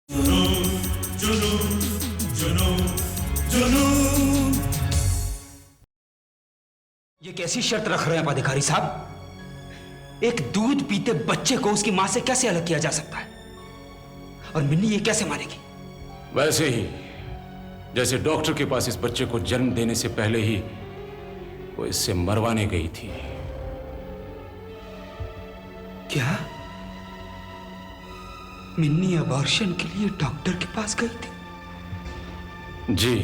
जुनून, जुनून, जुनून, जुनून। ये कैसी शर्त रख रहे हैं आप अधिकारी साहब? एक दूध पीते बच्चे को उसकी मां से कैसे अलग किया जा सकता है? और मिन्नी ये कैसे मानेगी? वैसे ही जैसे डॉक्टर के पास इस बच्चे को जन्म देने से पहले ही वो इससे मरवाने गई थी। क्या मिन्नी अबॉर्शन के लिए डॉक्टर के पास गई थी? जी।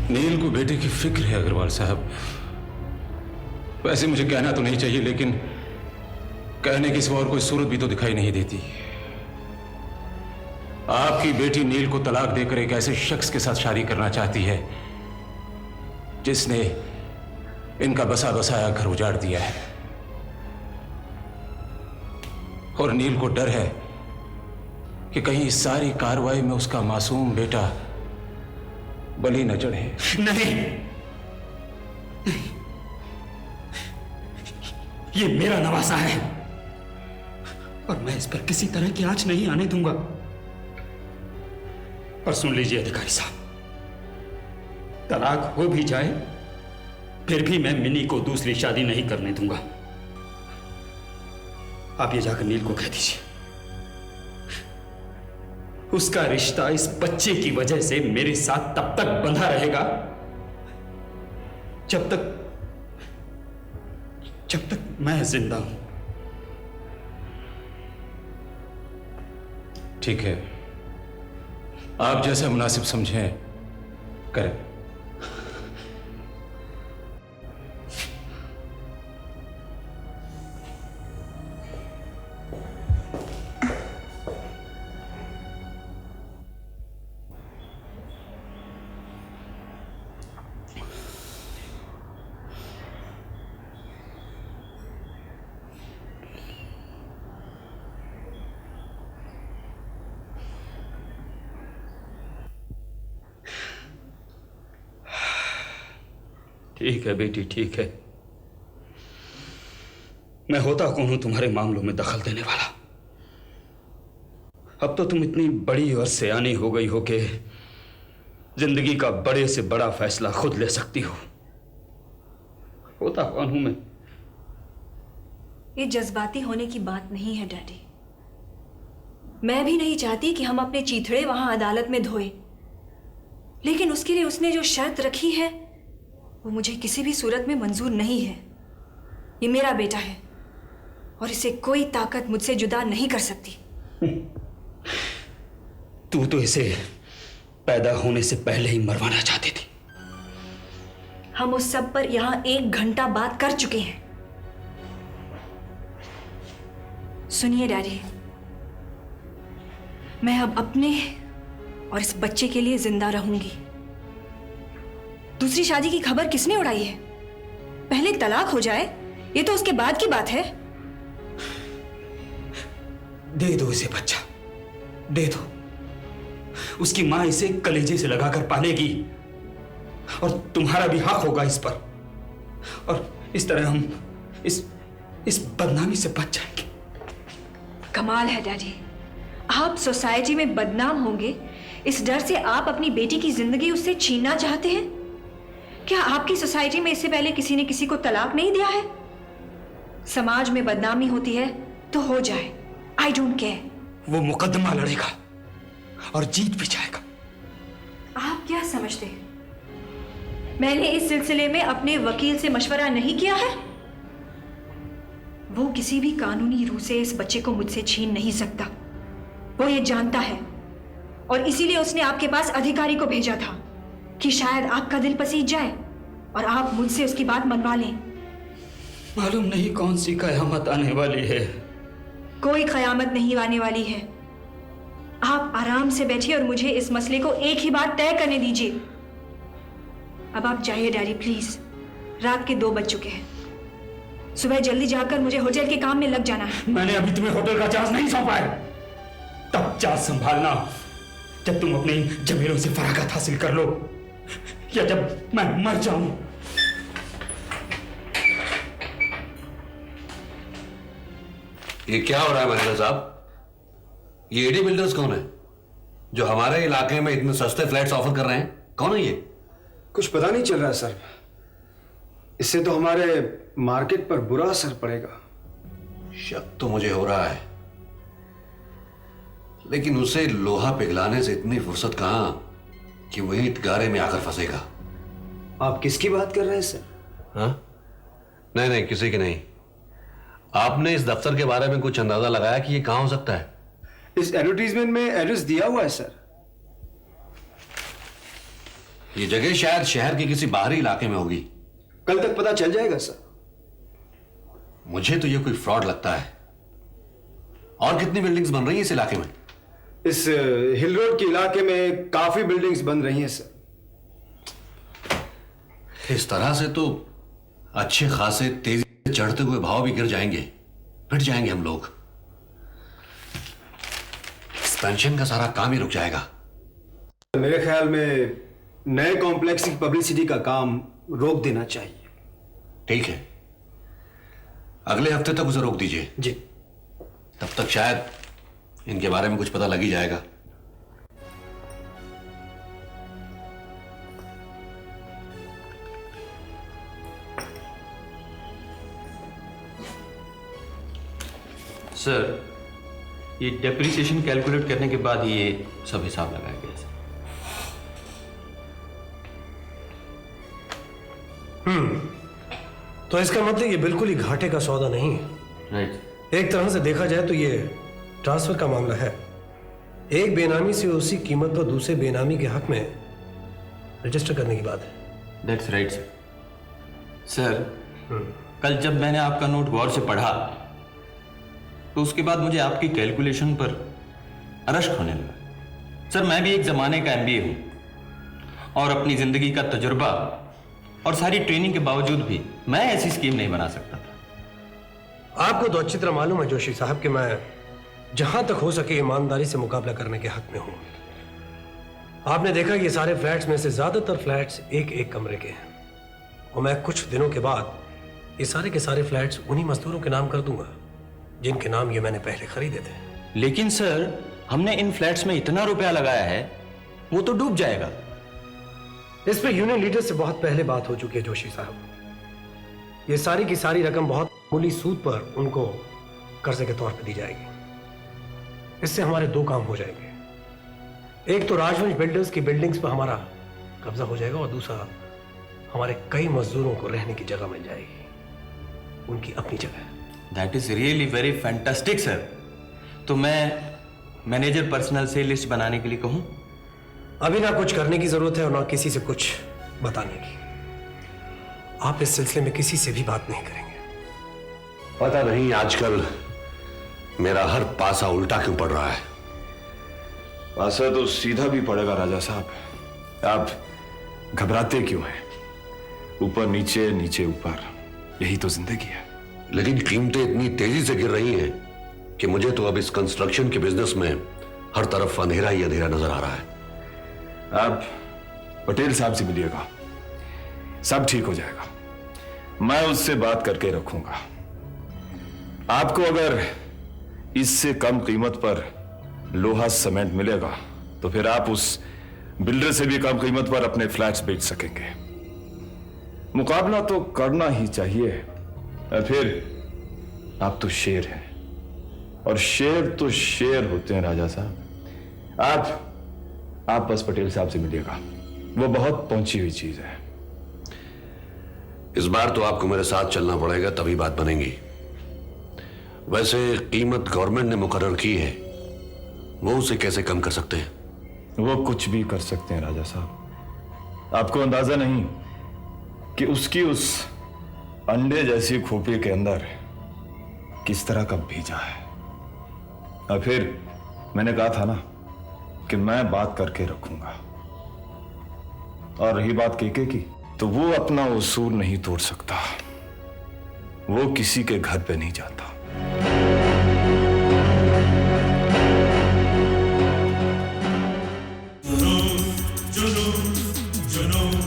नील को बेटे की फिक्र है अग्रवाल साहब। वैसे मुझे कहना तो नहीं चाहिए, लेकिन कहने की सिवा और कोई सूरत भी तो दिखाई नहीं देती। आपकी बेटी नील को तलाक देकर एक ऐसे शख्स के साथ शादी करना चाहती है जिसने इनका बसा बसाया घर उजाड़ दिया है। और नील को डर है कि कहीं इस सारी कार्रवाई में उसका मासूम बेटा बलि न चढ़े। नहीं, ये मेरा नवासा है और मैं इस पर किसी तरह की आंच नहीं आने दूंगा। और सुन लीजिए अधिकारी साहब, तलाक हो भी जाए फिर भी मैं मिनी को दूसरी शादी नहीं करने दूंगा। आप ये जाकर नील को कह दीजिए, उसका रिश्ता इस बच्चे की वजह से मेरे साथ तब तक बंधा रहेगा जब तक मैं जिंदा हूं। ठीक है, आप जैसा मुनासिब समझें करें। ठीक है बेटी, ठीक है। मैं होता कौन हूं तुम्हारे मामलों में दखल देने वाला? अब तो तुम इतनी बड़ी और सयानी हो गई हो कि जिंदगी का बड़े से बड़ा फैसला खुद ले सकती हो। होता कौन हूं मैं? ये जज्बाती होने की बात नहीं है डैडी। मैं भी नहीं चाहती कि हम अपने चीथड़े वहां अदालत में धोए, लेकिन उसके लिए उसने जो शर्त रखी है वो मुझे किसी भी सूरत में मंजूर नहीं है। ये मेरा बेटा है और इसे कोई ताकत मुझसे जुदा नहीं कर सकती। तू तो इसे पैदा होने से पहले ही मरवाना चाहती थी। हम उस सब पर यहां 1 घंटा बात कर चुके हैं। सुनिए डैडी, मैं अब अपने और इस बच्चे के लिए जिंदा रहूंगी। दूसरी शादी की खबर किसने उड़ाई है? पहले तलाक हो जाए, ये तो उसके बाद की बात है। दे दो इसे बच्चा, दे दो। उसकी मां इसे कलेजे से लगाकर पालेगी और तुम्हारा भी हक होगा इस पर। और इस तरह हम इस बदनामी से बच जाएंगे। कमाल है डैडी, आप सोसाइटी में बदनाम होंगे इस डर से आप अपनी बेटी की जिंदगी उससे छीनना चाहते हैं। क्या आपकी सोसाइटी में इससे पहले किसी ने किसी को तलाक नहीं दिया है? समाज में बदनामी होती है तो हो जाए, आई डोंट केयर। वो मुकदमा लड़ेगा और जीत भी जाएगा। आप क्या समझते हैं, मैंने इस सिलसिले में अपने वकील से मशवरा नहीं किया है? वो किसी भी कानूनी रूह से इस बच्चे को मुझसे छीन नहीं सकता। वो ये जानता है और इसीलिए उसने आपके पास अधिकारी को भेजा था कि शायद आपका दिल पसीज जाए और आप मुझसे उसकी बात मनवा लें। मालूम नहीं कौन सी कयामत आने वाली है। कोई कयामत नहीं आने वाली है। आप आराम से बैठिए और मुझे इस मसले को एक ही बार तय करने दीजिए। अब आप जाइए डैडी प्लीज, रात के 2 बज चुके हैं। सुबह जल्दी जाकर मुझे होटल के काम में लग जाना है। मैंने अभी तुम्हें होटल का चार्ज नहीं सौंपा है। तब चार्ज संभालना जब तुम अपने इन जमीरों से फरागत हासिल कर लो या जब मैं मर जाऊं। ये क्या हो रहा है मैनेजर साहब? ये एडी बिल्डर्स कौन है जो हमारे इलाके में इतने सस्ते फ्लैट्स ऑफर कर रहे हैं? कौन है ये? कुछ पता नहीं चल रहा है सर। इससे तो हमारे मार्केट पर बुरा असर पड़ेगा। शक तो मुझे हो रहा है, लेकिन उसे लोहा पिघलाने से इतनी फुर्सत कहां कि वो ईंट गारे में आकर फंसेगा। आप किसकी बात कर रहे हैं सर? हाँ? नहीं नहीं, किसी की नहीं। आपने इस दफ्तर के बारे में कुछ अंदाजा लगाया कि ये कहां हो सकता है? इस एडवर्टीजमेंट में एड्रेस दिया हुआ है सर। ये जगह शायद शहर के किसी बाहरी इलाके में होगी। कल तक पता चल जाएगा सर। मुझे तो ये कोई फ्रॉड लगता है। और कितनी बिल्डिंग्स बन रही हैं इस इलाके में? इस हिल रोड के इलाके में काफी बिल्डिंग्स बन रही हैं सर। इस तरह से तो अच्छे खासे तेजी से चढ़ते हुए भाव भी गिर जाएंगे, पिट जाएंगे हम लोग। एक्सपेंशन का सारा काम ही रुक जाएगा। मेरे ख्याल में नए कॉम्प्लेक्स की पब्लिसिटी का काम रोक देना चाहिए। ठीक है, अगले हफ्ते तक उसे रोक दीजिए। जी। तब तक शायद इनके बारे में कुछ पता लग ही जाएगा। सर, ये डेप्रिसिएशन कैलकुलेट करने के बाद ही ये सब हिसाब लगाया गया सर। तो इसका मतलब ये बिल्कुल ही घाटे का सौदा नहीं है। राइट। एक तरह से देखा जाए तो ये ट्रांसफर का मामला है। एक बेनामी से उसी कीमत पर दूसरे बेनामी के हक में रजिस्टर करने की बात है। That's right sir. सर, कल जब मैंने आपका नोट गौर से पढ़ा तो उसके बाद मुझे आपकी कैलकुलेशन पर अरश्क होने लगा। सर, मैं भी एक जमाने का एमबीए हूं और अपनी जिंदगी का तजुर्बा और सारी ट्रेनिंग के बावजूद भी मैं ऐसी स्कीम नहीं बना सकता था। आपको तो अच्छी तरह मालूम है जोशी साहब कि मैं जहां तक हो सके ईमानदारी से मुकाबला करने के हक में हूं। आपने देखा कि ये सारे फ्लैट्स में से ज्यादातर फ्लैट्स एक एक कमरे के हैं और मैं कुछ दिनों के बाद ये सारे के सारे फ्लैट्स उन्हीं मजदूरों के नाम कर दूंगा जिनके नाम ये मैंने पहले खरीदे थे। लेकिन सर, हमने इन फ्लैट्स में इतना रुपया लगाया है, वो तो डूब जाएगा। इस पे यूनियन लीडर से बहुत पहले बात हो चुकी है जोशी साहब। ये सारी की सारी रकम बहुत मूली सूद पर उनको कर्जे के तौर पर दी जाएगी। इससे हमारे दो काम हो जाएंगे। एक तो राजवंश बिल्डर्स की बिल्डिंग्स पर हमारा कब्जा हो जाएगा और दूसरा हमारे कई मजदूरों को रहने की जगह मिल जाएगी, उनकी अपनी जगह। That is really very fantastic sir. तो मैं मैनेजर पर्सनल से लिस्ट बनाने के लिए कहूं? अभी ना कुछ करने की जरूरत है और ना किसी से कुछ बताने की। आप इस सिलसिले में किसी से भी बात नहीं करेंगे। पता नहीं आजकल मेरा हर पासा उल्टा क्यों पड़ रहा है। पासा तो सीधा भी पड़ेगा राजा साहब। आप घबराते क्यों हैं? ऊपर नीचे, नीचे ऊपर, यही तो जिंदगी है। लेकिन कीमतें इतनी तेजी से गिर रही हैं कि मुझे तो अब इस कंस्ट्रक्शन के बिजनेस में हर तरफ अंधेरा ही अंधेरा नजर आ रहा है। आप पटेल साहब से मिलिएगा, सब ठीक हो जाएगा। मैं उससे बात करके रखूंगा। आपको अगर इससे कम कीमत पर लोहा सीमेंट मिलेगा तो फिर आप उस बिल्डर से भी कम कीमत पर अपने फ्लैट्स बेच सकेंगे। मुकाबला तो करना ही चाहिए। और फिर आप तो शेर हैं और शेर तो शेर होते हैं राजा साहब। आप बस पटेल साहब से मिलिएगा, वो बहुत पहुंची हुई चीज है। इस बार तो आपको मेरे साथ चलना पड़ेगा, तभी बात बनेगी। वैसे कीमत गवर्नमेंट ने मुकर्रर की है, वो उसे कैसे कम कर सकते हैं? वो कुछ भी कर सकते हैं राजा साहब। आपको अंदाजा नहीं कि उसकी उस अंडे जैसी खोपड़ी के अंदर किस तरह का बीजा है। और फिर मैंने कहा था ना कि मैं बात करके रखूंगा। और रही बात केके की, तो वो अपना उसूल नहीं तोड़ सकता। वो किसी के घर पे नहीं जाता। जुनून, जुनून, जुनून,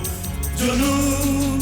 जुनून।